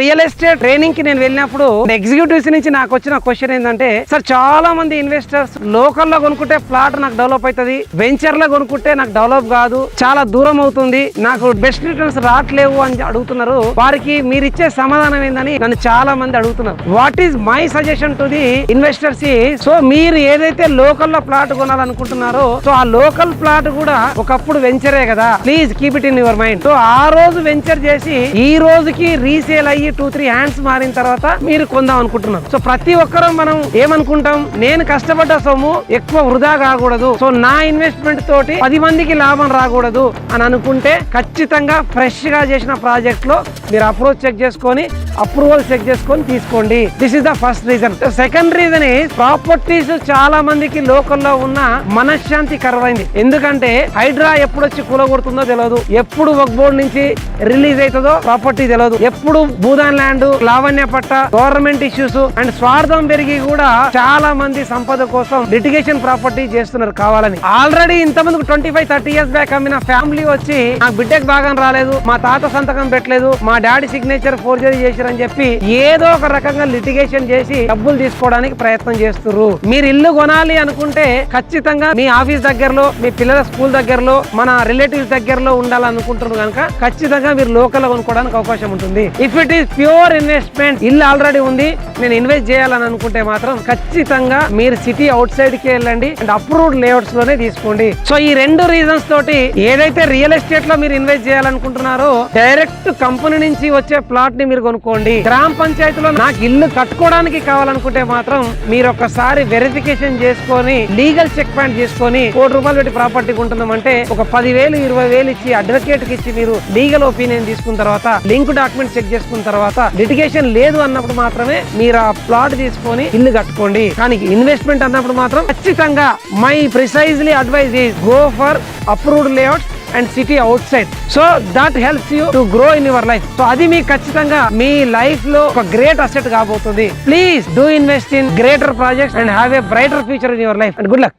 Real estate training కి నేను వెళ్ళినప్పుడు ఎగ్జిక్యూటివ్స్ నుంచి నాకు వచ్చిన క్వశ్చన్ ఏంటంటే, సార్ చాలా మంది ఇన్వెస్టర్స్ లోకల్లో కొనుక్కుంటే ప్లాట్ నాకు డెవలప్ అవుతుంది, వెంచర్ లో కొనుక్కుంటే నాకు డెవలప్ కాదు, చాలా దూరం అవుతుంది, నాకు బెస్ట్ రిటర్న్స్ రావట్లేవు అని అడుగుతున్నారు. వారికి మీరు ఇచ్చే సమాధానం ఏందని నన్ను చాలా మంది అడుగుతున్నారు. What is my suggestion to the investors? So మీరు ఏదైతే లోకల్లో ప్లాట్ కొనాలనుకుంటున్నారో, సో ఆ లోకల్ ప్లాట్ కూడా ఒకప్పుడు వెంచరే కదా, please keep it in your mind. So ఆ రోజు వెంచర్ చేసి ఈ రోజుకి రీసేల్ అయ్యి 2-3 హ్యాండ్స్ మారిన తర్వాత మీరు కొందాం అనుకుంటున్నారు. సో ప్రతి ఒక్కరూ మనం ఏమనుకుంటాం, నేను కష్టపడ్డ సొమ్ము ఎక్కువ వృధా కాకూడదు, సో నా ఇన్వెస్ట్మెంట్ తోటి 10 మందికి లాభం రాకూడదు అని అనుకుంటే ఖచ్చితంగా ఫ్రెష్ గా చేసిన ప్రాజెక్ట్ లో మీరు అప్రోచ్ చెక్ చేసుకొని అప్రూవల్ చెక్ చేసుకొని తీసుకోండి. This is the first reason. Second reason is properties చాలా మందికి లోకల్లో ఉన్న మనశ్శాంతి కరువైంది. ఎందుకంటే హైడ్రా ఎప్పుడు వచ్చి కూలగొడుతుందో తెలియదు, ఎప్పుడు వక్ బోర్డు నుంచి రిలీజ్ అవుతుందో ప్రాపర్టీ తెలియదు, ఎప్పుడు భూదాన్ ల్యాండ్, లావణ్య పట్ట, గవర్నమెంట్ ఇష్యూస్ అండ్ స్వార్థం పెరిగి కూడా చాలా మంది సంపద కోసం లిటిగేషన్ ప్రాపర్టీ చేస్తున్నారు కావాలని. ఆల్రెడీ ఇంతమంది 25-30 ఇయర్స్ బ్యాక్ అమ్మిన ఫ్యామిలీ వచ్చి నా బిడ్డకు భాగం రాలేదు, మా తాత సంతకం పెట్టలేదు, మా డాడీ సిగ్నేచర్ ఫోర్జరీ చేశారని చెప్పి ఏదో ఒక రకంగా లిటిగేషన్ చేసి డబ్బులు తీసుకోవడానికి ప్రయత్నం చేస్తున్నారు. మీరు ఇల్లు కొనాలి అనుకుంటే ఖచ్చితంగా మీ ఆఫీస్ దగ్గరలో, మీ పిల్లల స్కూల్ దగ్గరలో, మన రిలేటివ్స్ దగ్గరలో ఉండాలనుకుంటున్నారు కనుక ఖచ్చితంగా మీరు లోకల్ కొనుక్కోవడానికి అవకాశం ఉంటుంది. If it is pure investment, ఇల్లు ఆల్రెడీ ఉంది, నేను ఇన్వెస్ట్ చేయాలని అనుకుంటే మాత్రం ఖచ్చితంగా మీరు సిటీ అవుట్ సైడ్ కి వెళ్ళండి అండ్ అప్రూవ్డ్ లేఅవుట్స్ లోనే తీసుకోండి. సో ఈ 2 రీజన్స్ తోటి ఏదైతే రియల్ ఎస్టేట్ లో మీరు ఇన్వెస్ట్ చేయాలనుకుంటున్నారో డైరెక్ట్ కంపెనీ నుంచి వచ్చే ప్లాట్ ని మీరు కొనుక్కోండి. గ్రామ పంచాయతీలో నాకు ఇల్లు కట్టుకోవడానికి కావాలనుకుంటే మాత్రం మీరు ఒక్కసారి వెరిఫికేషన్ చేసుకొని లీగల్ చెక్ పాయింట్ చేసుకొని ₹1,00,000 పెట్టి ప్రాపర్టీ కొంటున్నామంటే ఒక 10,000-20,000 ఇచ్చి అడ్వకేట్ కి ఇచ్చి మీరు లీగల్ ఒపీనియన్ తీసుకున్న తర్వాత, లింక్ డాక్యుమెంట్ చెక్ చేసుకున్న తర్వాత, లిటిగేషన్ లేదు అన్నప్పుడు మాత్రమే మీరు ఆ ప్లాట్ తీసుకొని ఇల్లు కట్టుకోండి. కానీ ఇన్వెస్ట్మెంట్ అన్నప్పుడు మాత్రం ఖచ్చితంగా my precisely advise is go for approved layouts and city outside. So that helps you to grow in your life. So అది మీకు ఖచ్చితంగా మీ లైఫ్ లో ఒక గ్రేట్ అసెట్ కాబోతుంది. Please do invest in greater projects and have a brighter future in your life and good luck.